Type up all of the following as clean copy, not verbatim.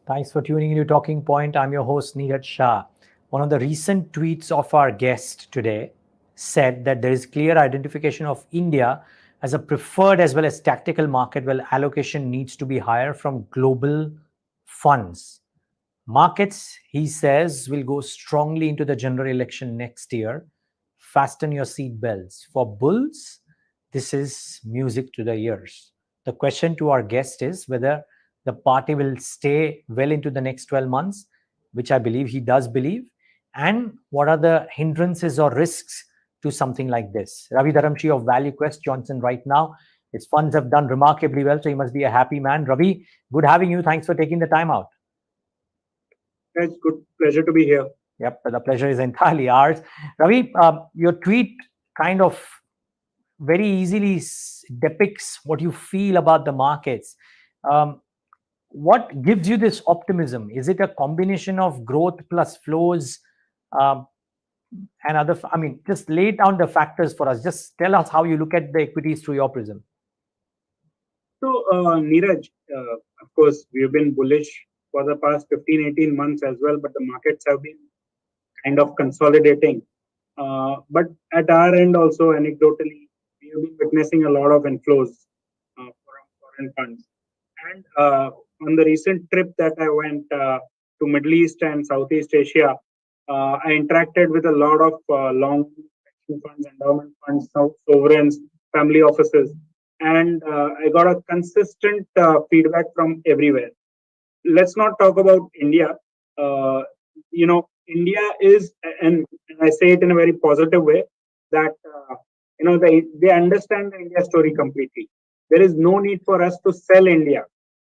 Thanks for tuning into Talking Point. I'm your host, Neeraj Shah. One of the recent tweets of our guest today said that there is clear identification of India as a preferred as well as tactical market where allocation needs to be higher from global funds. Markets, he says, will go strongly into the general election next year. Fasten your seat belts. For bulls, this is music to the ears. The question to our guest is whether the party will stay well into the next 12 months, which I believe he does believe, and what are the hindrances or risks to something like this. Ravi Dharamshi of Value Quest Johnson right now. His funds have done remarkably well, so he must be a happy man. Ravi, good having you. Thanks for taking the time out. It's good pleasure to be here. Yep, the pleasure is entirely ours. Ravi, your tweet kind of very easily depicts what you feel about the markets. Um, what gives you this optimism? Is it a combination of growth plus flows um, and other? I mean, just lay down the factors for us. Just tell us how you look at the equities through your prism. So, Neeraj, of course, we've been bullish for the past 15, 18 months as well, but the markets have been kind of consolidating. But at our end, also, anecdotally, we have been witnessing a lot of inflows from foreign funds. And on the recent trip that I went to Middle East and Southeast Asia, I interacted with a lot of long pension funds, endowment funds, sovereigns, family offices, and I got a consistent feedback from everywhere. Let's not talk about India. Uh, India is, and I say it in a very positive way, that they understand the India story completely. There is no need for us to sell India,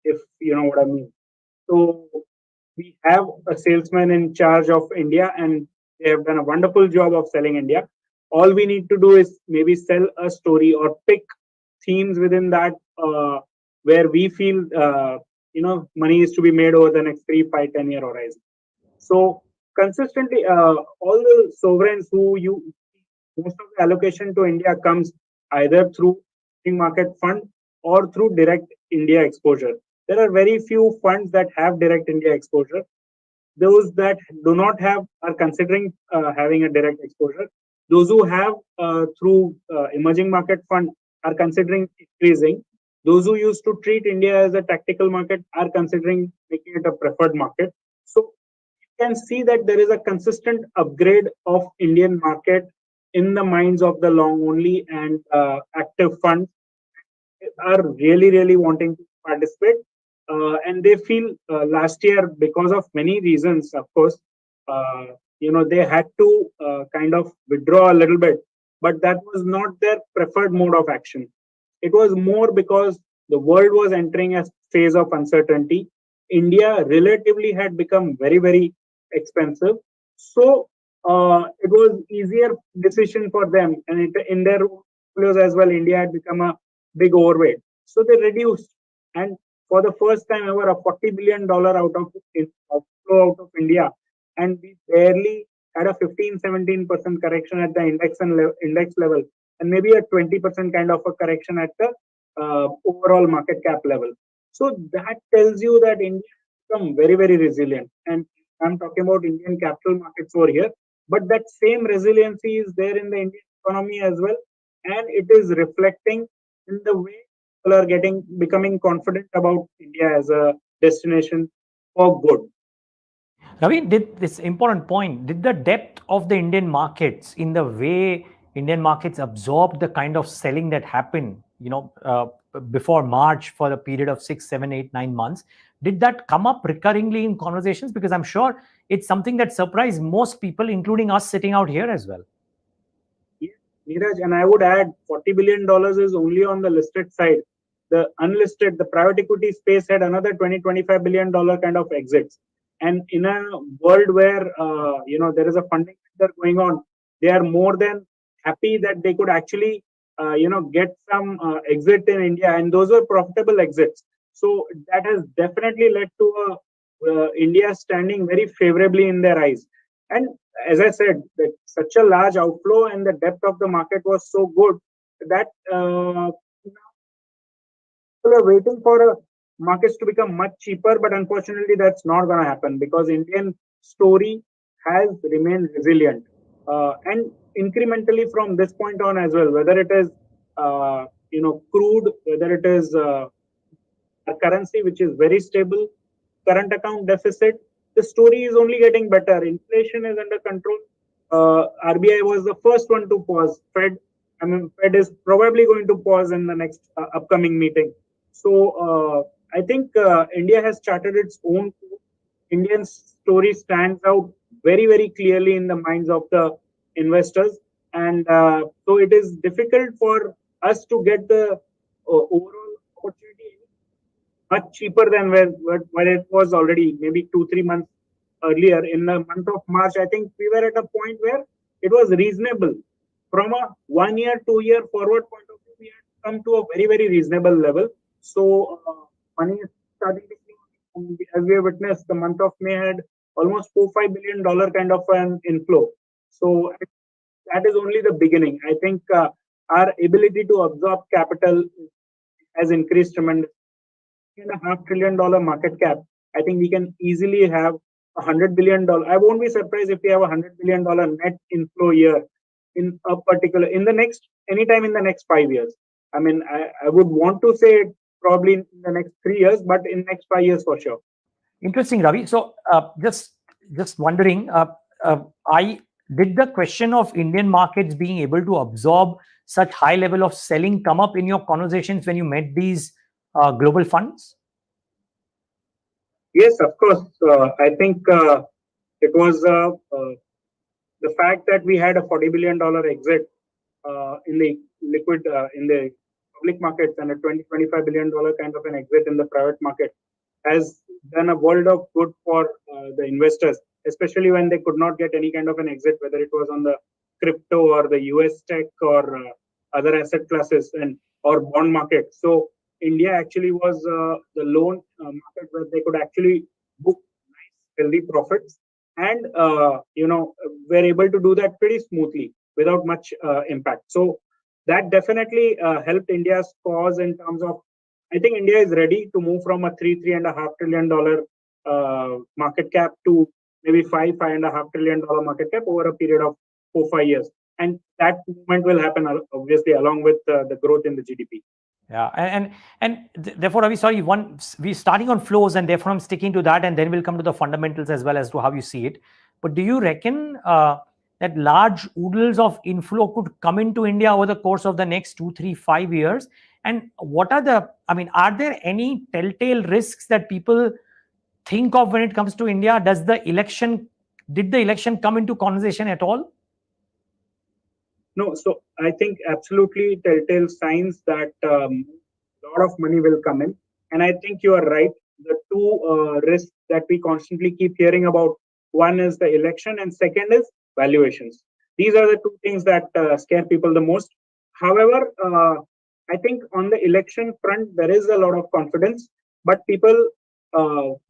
if you know what I mean. So we have a salesman in charge of India, and they have done a wonderful job of selling India. All we need to do is maybe sell a story or pick themes within that where we feel money is to be made over the next 3, 5, 10 year horizon. So consistently, all the sovereigns who you most of the allocation to India comes either through market fund or through direct India exposure. There are very few funds that have direct India exposure. Those that do not have are considering having a direct exposure. Those who have through emerging market fund are considering increasing. Those who used to treat India as a tactical market are considering making it a preferred market. So you can see that there is a consistent upgrade of Indian market in the minds of the long only and active funds are really, really wanting to participate. And they feel last year, because of many reasons, of course, they had to kind of withdraw a little bit, but that was not their preferred mode of action. It was more because the world was entering a phase of uncertainty. India relatively had become very, very expensive. So it was easier decision for them, and in their portfolios as well, India had become a big overweight. So they reduced, and for the first time ever, a $40 billion outflow out of India, and we barely had a 15-17% correction at the index level, and maybe a 20% kind of a correction at the overall market cap level. So that tells you that India has become very, very resilient. And I'm talking about Indian capital markets over here, but that same resiliency is there in the Indian economy as well, and it is reflecting in the way people are becoming confident about India as a destination for good. Ravi, did this important point, did the depth of the Indian markets in the way Indian markets absorb the kind of selling that happened, before March for a period of 6, 7, 8, 9 months, did that come up recurringly in conversations? Because I'm sure it's something that surprised most people, including us sitting out here as well. Yes, Neeraj, and I would add $40 billion is only on the listed side. The unlisted, the private equity space had another $20-25 billion kind of exits. And in a world where there is a funding going on, they are more than happy that they could actually get some exit in India, and those were profitable exits. So that has definitely led to India standing very favorably in their eyes. And as I said, that such a large outflow and the depth of the market was so good that people are waiting for a markets to become much cheaper, but unfortunately, that's not going to happen because Indian story has remained resilient and incrementally from this point on as well. Whether it is crude, whether it is a currency which is very stable, current account deficit, the story is only getting better. Inflation is under control. RBI was the first one to pause. Fed is probably going to pause in the next upcoming meeting. So I think India has charted its own course. Indian story stands out very, very clearly in the minds of the investors. And so it is difficult for us to get the overall opportunity much cheaper than where it was already maybe 2-3 months earlier. In the month of March, I think we were at a point where it was reasonable. From a 1 year, 2 year forward point of view, we had come to a very, very reasonable level. So money is starting to flow. As we have witnessed, the month of May had almost $4-5 billion kind of an inflow. So that is only the beginning. I think our ability to absorb capital has increased tremendously. $1.5 trillion market cap, I think we can easily have $100 billion. I won't be surprised if we have $100 billion net inflow year in a particular, anytime in the next 5 years. I mean, I would want to say probably in the next 3 years, but in the next 5 years for sure. Interesting, Ravi. So just wondering, did the question of Indian markets being able to absorb such high level of selling come up in your conversations when you met these global funds? Yes, of course. I think it was the fact that we had a $40 billion exit in the liquid in the public markets and a $20-25 billion kind of an exit in the private market has done a world of good for the investors, especially when they could not get any kind of an exit, whether it was on the crypto or the US tech or other asset classes or bond market. So India actually was the loan market where they could actually book nice, healthy profits, and were able to do that pretty smoothly without much impact. So that definitely helped India's cause in terms of. I think India is ready to move from a $3-3.5 trillion market cap to maybe $5-5.5 trillion market cap over a period of 4-5 years, and that movement will happen obviously along with the growth in the GDP. Yeah, and therefore, Ravi, sorry, we're starting on flows, and therefore I'm sticking to that, and then we'll come to the fundamentals as well as to how you see it. But do you reckon that large oodles of inflow could come into India over the course of the next 2, 3, 5 years? And what are are there any telltale risks that people think of when it comes to India? Did the election come into conversation at all? No, so I think absolutely telltale signs that a lot of money will come in. And I think you are right. The two risks that we constantly keep hearing about, one is the election and second is valuations. These are the two things that scare people the most. However, I think on the election front, there is a lot of confidence, but people,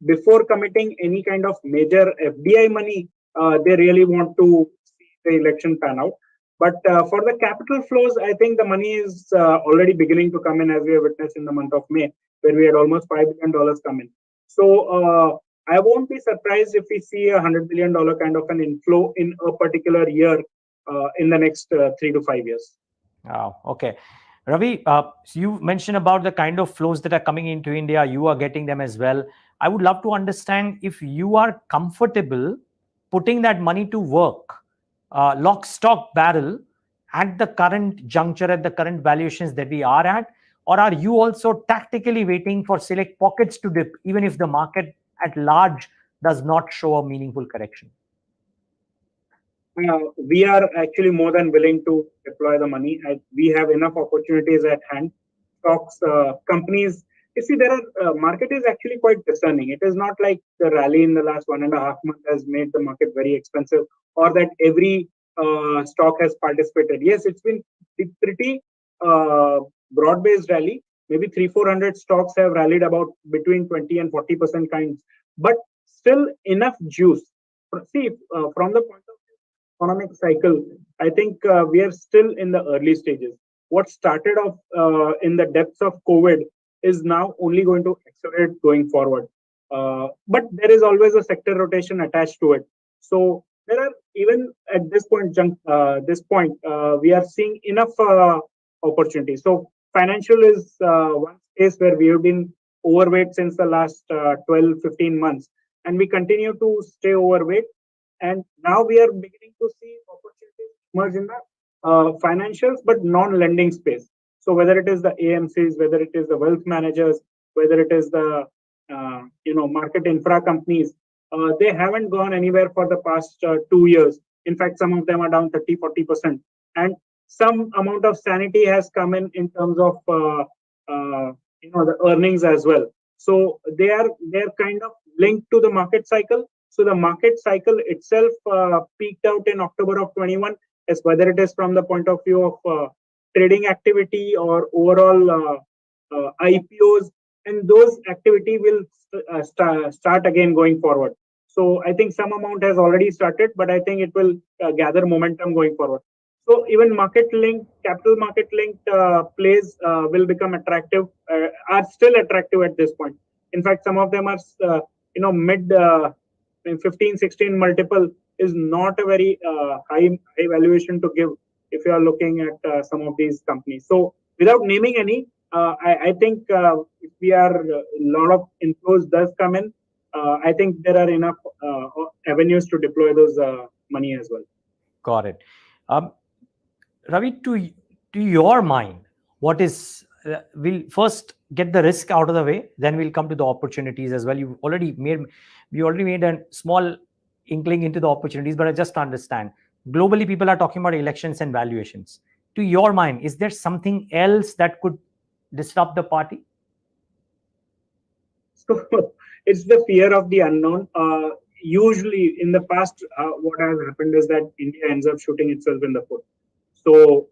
before committing any kind of major FDI money, they really want to see the election pan out. But for the capital flows, I think the money is already beginning to come in, as we have witnessed in the month of May, where we had almost $5 billion come in. So I won't be surprised if we see a $100 billion kind of an inflow in a particular year in the next 3 to 5 years. Oh, okay. Ravi, so you mentioned about the kind of flows that are coming into India. You are getting them as well. I would love to understand if you are comfortable putting that money to work, lock, stock, barrel, at the current juncture, at the current valuations that we are at, or are you also tactically waiting for select pockets to dip, even if the market at large does not show a meaningful correction? We are actually more than willing to deploy the money. We have enough opportunities at hand. Stocks, companies, you see, market is actually quite discerning. It is not like the rally in the last 1.5 months has made the market very expensive, or that every stock has participated. Yes, it's been pretty broad-based rally. Maybe 300-400 stocks have rallied about between 20 and 40% kinds, but still enough juice. See, from the point of economic cycle, I think we are still in the early stages. What started off in the depths of COVID is now only going to accelerate going forward. But there is always a sector rotation attached to it. So there are, even at this point, we are seeing enough opportunities. So financial is one space where we have been overweight since the last 12, 15 months, and we continue to stay overweight. And now we are beginning to see opportunities emerge in the financials, but non-lending space. So whether it is the AMCs, whether it is the wealth managers, whether it is the market infra companies, they haven't gone anywhere for the past 2 years. In fact, some of them are down 30-40%, and some amount of sanity has come in terms of the earnings as well. So they're kind of linked to the market cycle. So the market cycle itself peaked out in October of 21, as whether it is from the point of view of trading activity or overall IPOs, and those activity will start again going forward. So I think some amount has already started, but I think it will gather momentum going forward. So even market linked, capital market linked plays will become attractive, are still attractive at this point. In fact, some of them are mid 15-16 multiple is not a very high valuation to give if you are looking at some of these companies. So without naming any, I think if we are a lot of inflows does come in, I think there are enough avenues to deploy those money as well. Got it. Ravi, to your mind, what is, we'll first get the risk out of the way, then we'll come to the opportunities as well. We already made a small inkling into the opportunities, but I just understand. Globally, people are talking about elections and valuations. To your mind, is there something else that could disrupt the party? So it's the fear of the unknown. Usually in the past, what has happened is that India ends up shooting itself in the foot. So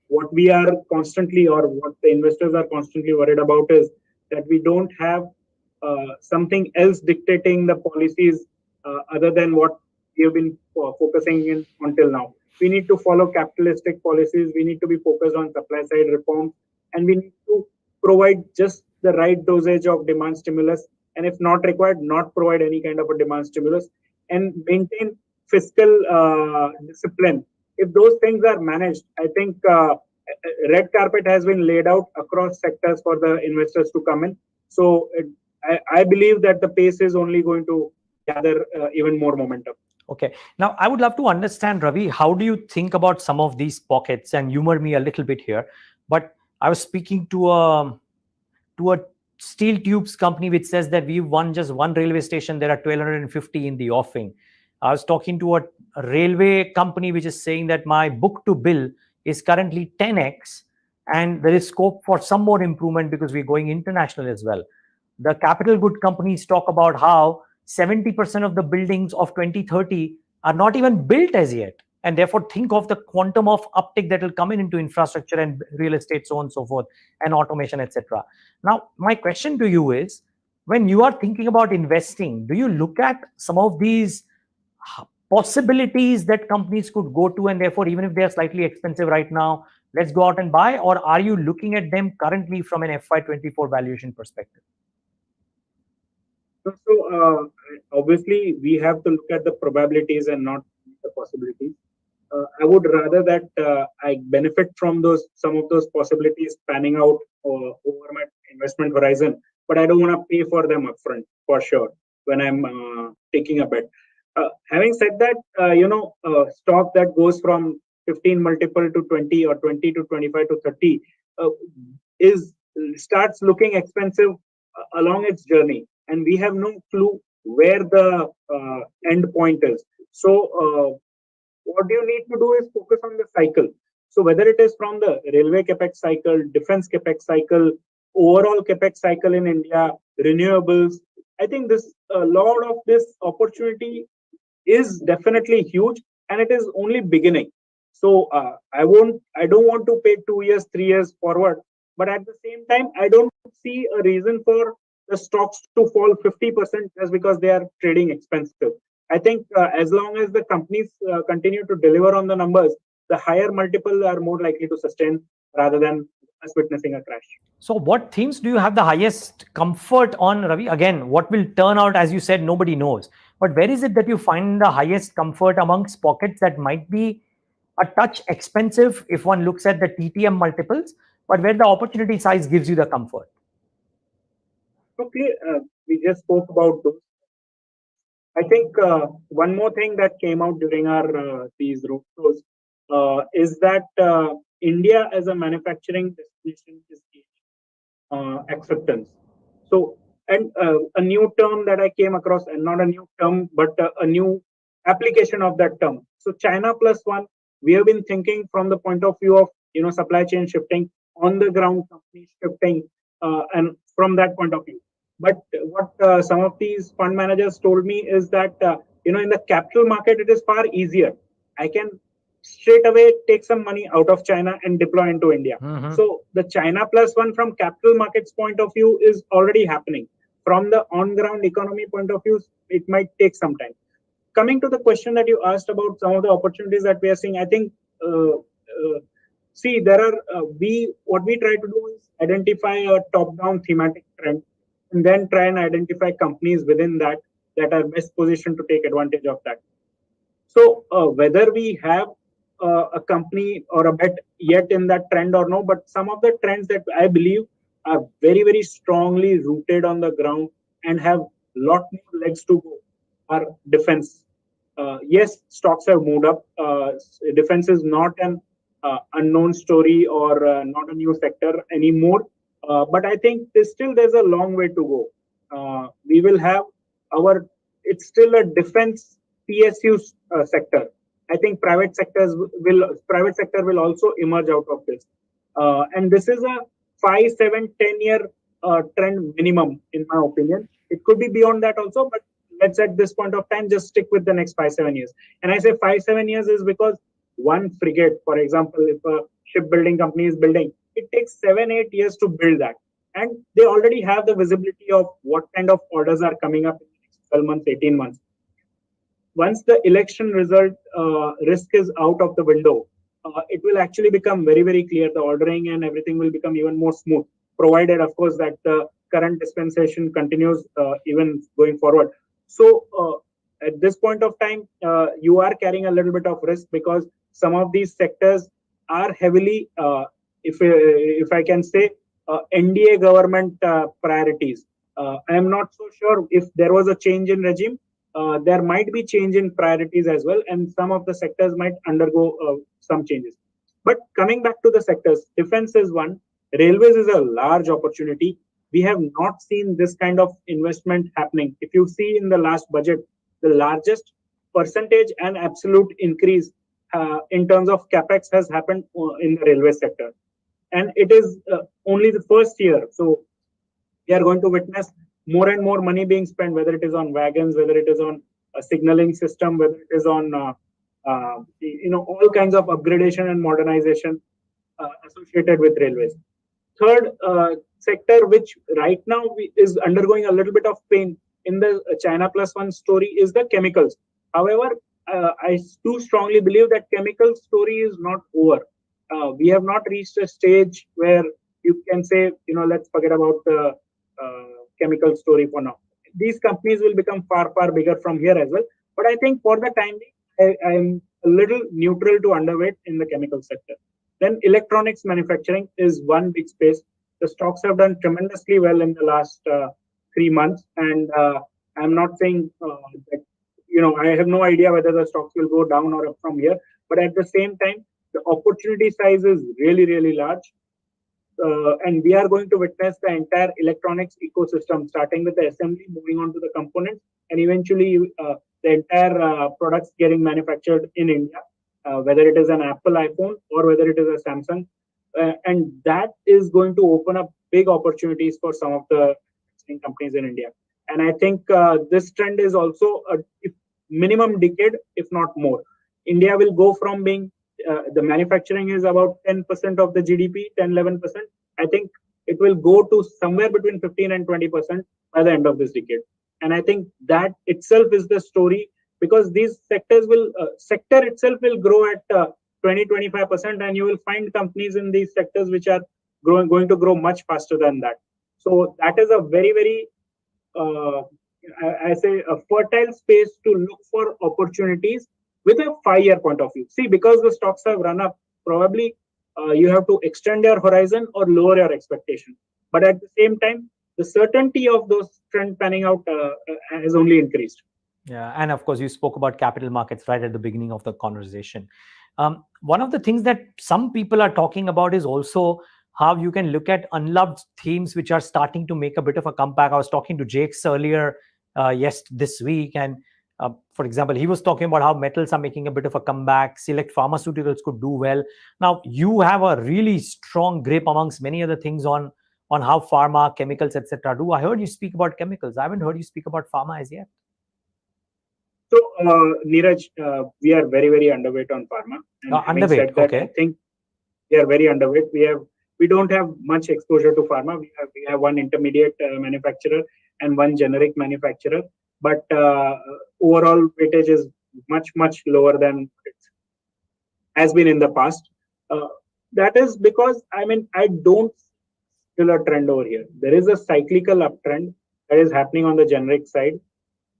what we are constantly, or what the investors are constantly worried about, is that we don't have something else dictating the policies other than what we have been focusing in until now. We need to follow capitalistic policies. We need to be focused on supply side reform, and we need to provide just the right dosage of demand stimulus, and if not required, not provide any kind of a demand stimulus, and maintain fiscal discipline. If those things are managed, I think red carpet has been laid out across sectors for the investors to come in. So I believe that the pace is only going to gather even more momentum. Okay. Now, I would love to understand, Ravi, how do you think about some of these pockets? And humor me a little bit here, but I was speaking to a steel tubes company which says that we won just one railway station. There are 1,250 in the offing. I was talking to a railway company which is saying that my book to bill is currently 10x, and there is scope for some more improvement because we're going international as well. The capital good companies talk about how 70% of the buildings of 2030 are not even built as yet, and therefore think of the quantum of uptick that will come into infrastructure and real estate, so on and so forth, and automation, etc. Now, my question to you is, when you are thinking about investing, do you look at some of these possibilities that companies could go to, and therefore, even if they are slightly expensive right now, let's go out and buy? Or are you looking at them currently from an FY24 valuation perspective? So obviously, we have to look at the probabilities and not the possibilities. I would rather that I benefit from some of those possibilities panning out over my investment horizon, but I don't want to pay for them upfront for sure when I'm taking a bet. Having said that, stock that goes from 15 multiple to 20, or 20 to 25 to 30 starts looking expensive along its journey, and we have no clue where the end point is. So what you need to do is focus on the cycle. So whether it is from the railway capex cycle, defense capex cycle, overall capex cycle in India, renewables, I think a lot of this opportunity is definitely huge, and it is only beginning. So I don't want to pay 2 years, 3 years forward, but at the same time, I don't see a reason for the stocks to fall 50% just because they are trading expensive. I think as long as the companies continue to deliver on the numbers, the higher multiple are more likely to sustain rather than us witnessing a crash. So what themes do you have the highest comfort on, Ravi? Again, what will turn out, as you said, nobody knows. But where is it that you find the highest comfort amongst pockets that might be a touch expensive if one looks at the TTM multiples, but where the opportunity size gives you the comfort? Okay, we just spoke about those. I think one more thing that came out during our these roadshows is that India as a manufacturing destination is acceptance. So, and a new term that I came across, and not a new term, but a new application of that term. So, China plus one, we have been thinking from the point of view of supply chain shifting, on the ground companies shifting, and from that point of view. But what some of these fund managers told me is that in the capital market it is far easier. I can straight away take some money out of China and deploy into India. Mm-hmm. So the China plus one from capital markets point of view is already happening. From the on-ground economy point of view, it might take some time. Coming to the question that you asked about some of the opportunities that we are seeing, I think see there are what we try to do is identify a top-down thematic trend, and then try and identify companies within that are best positioned to take advantage of that. So whether we have a company or a bet yet in that trend or no, but some of the trends that I believe are very, very strongly rooted on the ground and have lot more legs to go are defense. Yes, stocks have moved up. Defense is not an unknown story or not a new sector anymore. But I think there's a long way to go. We will have it's still a defense PSU sector. I think private sector will also emerge out of this. And this is a 5, 7, 10-year trend minimum, in my opinion. It could be beyond that also, but let's at this point of time just stick with the next 5, 7 years. And I say 5, 7 years is because one frigate, for example, if a shipbuilding company is building, it takes 7, 8 years to build that. And they already have the visibility of what kind of orders are coming up in the next 12 months, 18 months. Once the election result risk is out of the window, it will actually become very, very clear. The ordering and everything will become even more smooth, provided, of course, that the current dispensation continues even going forward. So at this point of time, you are carrying a little bit of risk because some of these sectors are heavily, if I can say, NDA government priorities. I am not so sure if there was a change in regime. There might be change in priorities as well, and some of the sectors might undergo some changes. But coming back to the sectors, defense is one, railways is a large opportunity. We have not seen this kind of investment happening. If you see in the last budget, the largest percentage and absolute increase in terms of capex has happened in the railway sector. And it is only the first year. So we are going to witness more and more money being spent, whether it is on wagons, whether it is on a signaling system, whether it is on all kinds of upgradation and modernization associated with railways. Third sector, which right now is undergoing a little bit of pain in the China plus one story, is the chemicals. However, I do strongly believe that chemical story is not over. We have not reached a stage where you can say, let's forget about the chemical story for now. These companies will become far, far bigger from here as well. But I think for the time being, I am a little neutral to underweight in the chemical sector. Then electronics manufacturing is one big space. The stocks have done tremendously well in the last 3 months. And I'm not saying that, I have no idea whether the stocks will go down or up from here. But at the same time, the opportunity size is really, really large. And we are going to witness the entire electronics ecosystem, starting with the assembly, moving on to the components, and eventually the entire products getting manufactured in India, whether it is an Apple iPhone or whether it is a Samsung. And that is going to open up big opportunities for some of the companies in India. And I think this trend is also a minimum decade, if not more. India will go from being the manufacturing is about 10% of the GDP, 10-11%. I think it will go to somewhere between 15 and 20% by the end of this decade. And I think that itself is the story, because these sectors sector itself will grow at 20-25%, and you will find companies in these sectors which are going to grow much faster than that. So that is a very, very, I say, a fertile space to look for opportunities with a 5-year point of view. See, because the stocks have run up, probably you have to extend your horizon or lower your expectation. But at the same time, the certainty of those trend panning out has only increased. Yeah, and of course, you spoke about capital markets right at the beginning of the conversation. One of the things that some people are talking about is also how you can look at unloved themes which are starting to make a bit of a comeback. I was talking to Jakes earlier, this week, and for example, he was talking about how metals are making a bit of a comeback. Select pharmaceuticals could do well. Now, you have a really strong grip amongst many other things on how pharma, chemicals, etc. do. I heard you speak about chemicals. I haven't heard you speak about pharma as yet. So, Neeraj, we are very, very underweight on pharma. And having said that, okay. I think we are very underweight. We don't have much exposure to pharma. We have one intermediate manufacturer and one generic manufacturer, but overall weightage is much, much lower than it has been in the past. That is because, I don't feel a trend over here. There is a cyclical uptrend that is happening on the generic side,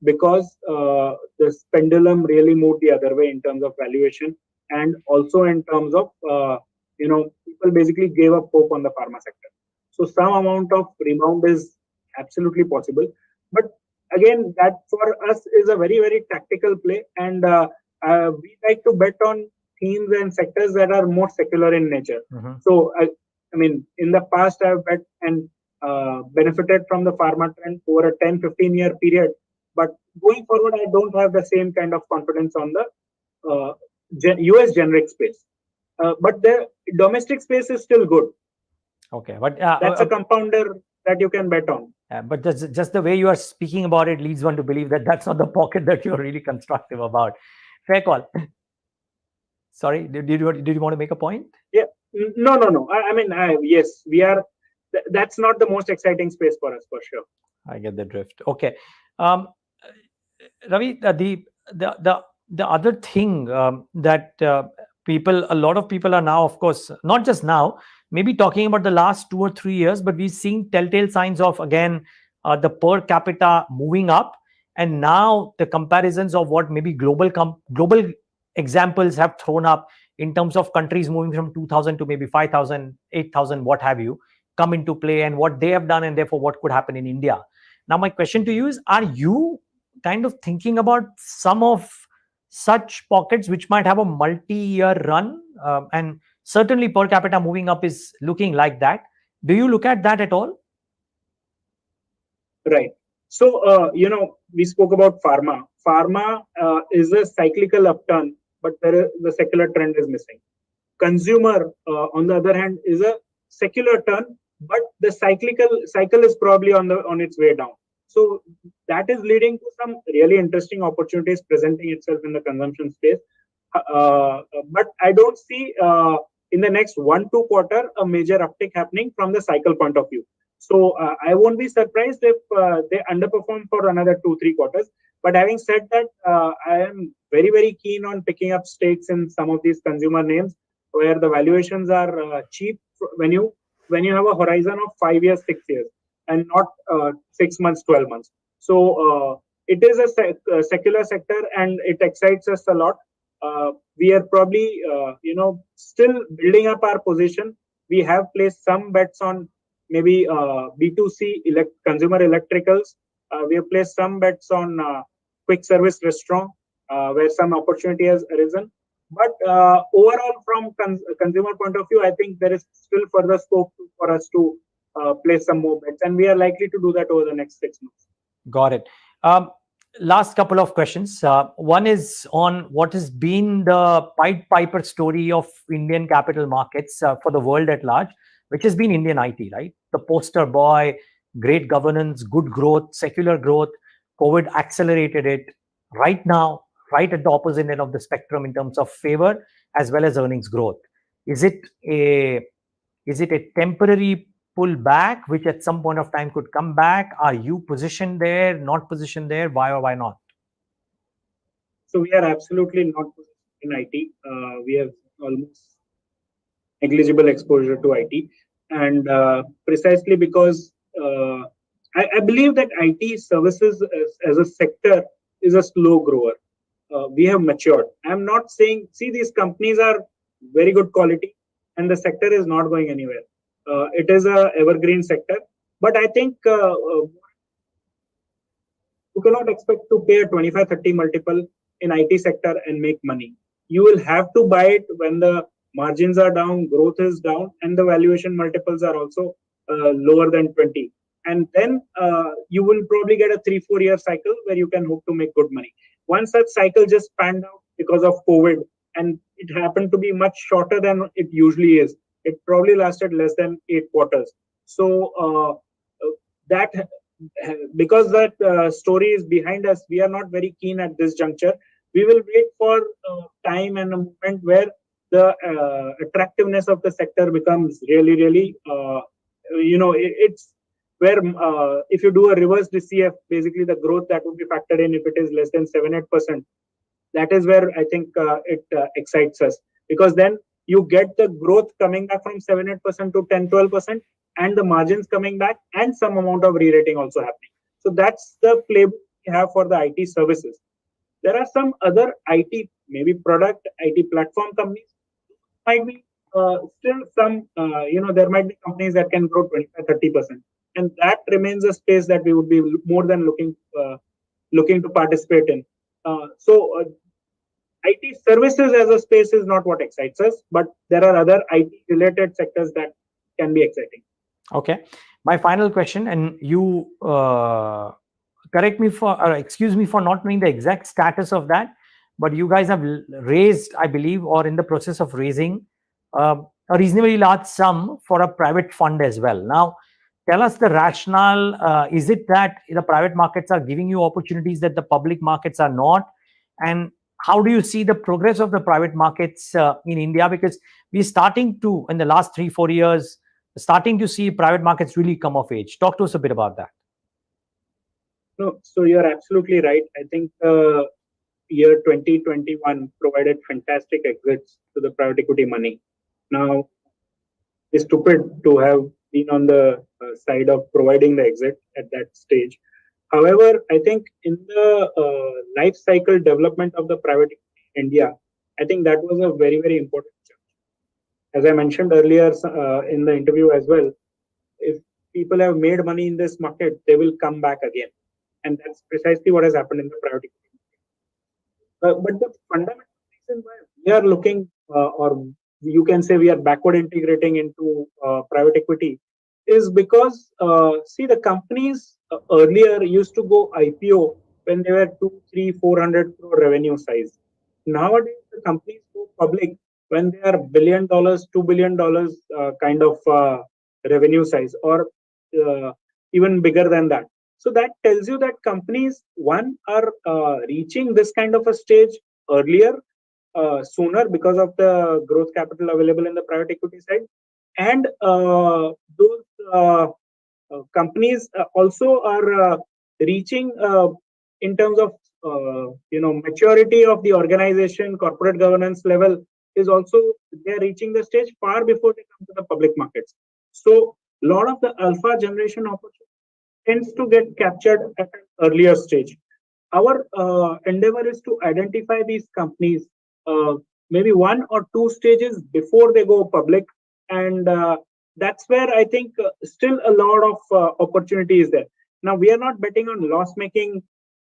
because the pendulum really moved the other way in terms of valuation, and also in terms of people basically gave up hope on the pharma sector. So some amount of rebound is absolutely possible, but again, that for us is a very, very tactical play, and we like to bet on themes and sectors that are more secular in nature. So in the past, I've bet and benefited from the pharma trend over a 10-15 year period. But going forward, I don't have the same kind of confidence on the US generic space. But the domestic space is still good. Okay, but that's a compounder that you can bet on. But just the way you are speaking about it leads one to believe that that's not the pocket that you're really constructive about. Fair call. Sorry, did you want to make a point? Yeah, no. Yes, we are. That's not the most exciting space for us, for sure. I get the drift. Okay. Ravi, the other thing that a lot of people are now, of course, not just now, maybe talking about the last 2 or 3 years, but we've seen telltale signs of, again, the per capita moving up, and now the comparisons of what maybe global examples have thrown up in terms of countries moving from 2,000 to maybe 5,000, 8,000, what have you, come into play, and what they have done, and therefore what could happen in India. Now, my question to you is, are you kind of thinking about some of such pockets which might have a multi-year run? And certainly per capita moving up is looking like that. Do you look at that at all? Right. So, we spoke about pharma. Pharma is a cyclical upturn, but the secular trend is missing. Consumer, on the other hand, is a secular turn, but the cycle is probably on its way down. So that is leading to some really interesting opportunities presenting itself in the consumption space. But I don't see in the next 1-2 quarter a major uptick happening from the cycle point of view. So I won't be surprised if they underperform for another 2-3 quarters. But having said that, I am very, very keen on picking up stakes in some of these consumer names where the valuations are cheap when you have a horizon of 5 years, 6 years, and not 6 months, 12 months. So it is a secular sector, and it excites us a lot. We are probably, still building up our position. We have placed some bets on maybe B2C consumer electricals. We have placed some bets on quick service restaurant, where some opportunity has arisen. But overall, from consumer point of view, I think there is still further scope for us to place some more bets, and we are likely to do that over the next 6 months. Got it. Last couple of questions. One is on what has been the Pied Piper story of Indian capital markets for the world at large, which has been Indian IT, right? The poster boy, great governance, good growth, secular growth. COVID accelerated it. Right now, right at the opposite end of the spectrum in terms of favor as well as earnings growth. Is it a temporary pull back, which at some point of time could come back? Are you positioned there, not positioned there? Why or why not? So we are absolutely not positioned in IT. We have almost negligible exposure to IT. and precisely because I believe that IT services as a sector is a slow grower. We have matured. I'm not saying, see, these companies are very good quality and the sector is not going anywhere. It is a evergreen sector, but I think you cannot expect to pay a 25-30 multiple in IT sector and make money. You will have to buy it when the margins are down, growth is down, and the valuation multiples are also lower than 20. And then you will probably get a 3-4 year cycle where you can hope to make good money. One such cycle just panned out because of COVID, and it happened to be much shorter than it usually is. It probably lasted less than 8 quarters. So that because that story is behind us, we are not very keen at this juncture. We will wait for time and a moment where the attractiveness of the sector becomes really, it's where if you do a reverse DCF, basically the growth that would be factored in, if it is less than 7-8%, that is where I think it excites us, because then you get the growth coming back from 7-8% to 10-12%, and the margins coming back, and some amount of re-rating also happening. So that's the playbook we have for the IT services. There are some other IT, maybe product IT platform companies. Might be still some, there might be companies that can grow 25-30%, and that remains a space that we would be more than looking to participate in. IT services as a space is not what excites us, but there are other IT related sectors that can be exciting. Okay. My final question, and you correct me for, or excuse me for not knowing the exact status of that, but you guys have raised, I believe, or in the process of raising a reasonably large sum for a private fund as well. Now, tell us the rationale. Is it that the private markets are giving you opportunities that the public markets are not? And how do you see the progress of the private markets in India? Because we're starting to, in the last 3-4 years, starting to see private markets really come of age. Talk to us a bit about that. No, so you're absolutely right. I think year 2021 provided fantastic exits to the private equity money. Now, it's stupid to have been on the side of providing the exit at that stage. However, I think in the life cycle development of the private equity in India, I think that was a very, very important change. As I mentioned earlier in the interview as well, if people have made money in this market, they will come back again. And that's precisely what has happened in the private equity. But the fundamental reason why we are looking, or you can say we are backward integrating into private equity, is because, see, the companies earlier used to go IPO when they were 200, 300, 400 crore revenue size. Nowadays, the companies go public when they are $1 billion, $2 billion kind of revenue size, or even bigger than that. So that tells you that companies, one, are reaching this kind of a stage earlier, sooner, because of the growth capital available in the private equity side. And those companies also are reaching in terms of maturity of the organization, corporate governance level is also, they're reaching the stage far before they come to the public markets. So a lot of the alpha generation opportunity tends to get captured at an earlier stage. Our endeavor is to identify these companies maybe 1 or 2 stages before they go public, and that's where I think still a lot of opportunity is there. Now, we are not betting on loss-making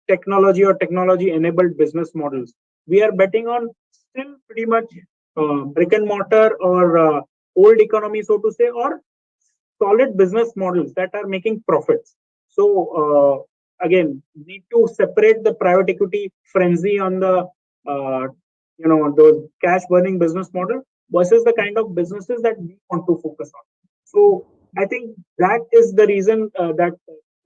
technology or technology-enabled business models. We are betting on still pretty much brick and mortar or old economy, so to say, or solid business models that are making profits. So again, need to separate the private equity frenzy on the those cash burning business model versus the kind of businesses that we want to focus on. So I think that is the reason that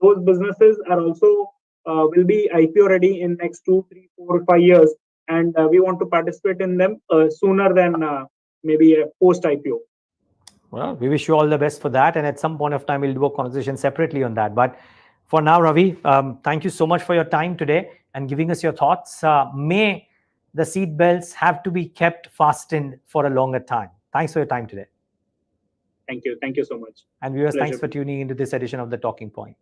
those businesses are also will be IPO ready in next 2, 3, 4, 5 years, and we want to participate in them sooner than maybe a post IPO. Well, we wish you all the best for that, and at some point of time we'll do a conversation separately on that. But for now, Ravi, thank you so much for your time today and giving us your thoughts. May the seatbelts have to be kept fastened for a longer time. Thanks for your time today. Thank you. Thank you so much. And viewers, thanks Pleasure. for tuning into this edition of The Talking Point.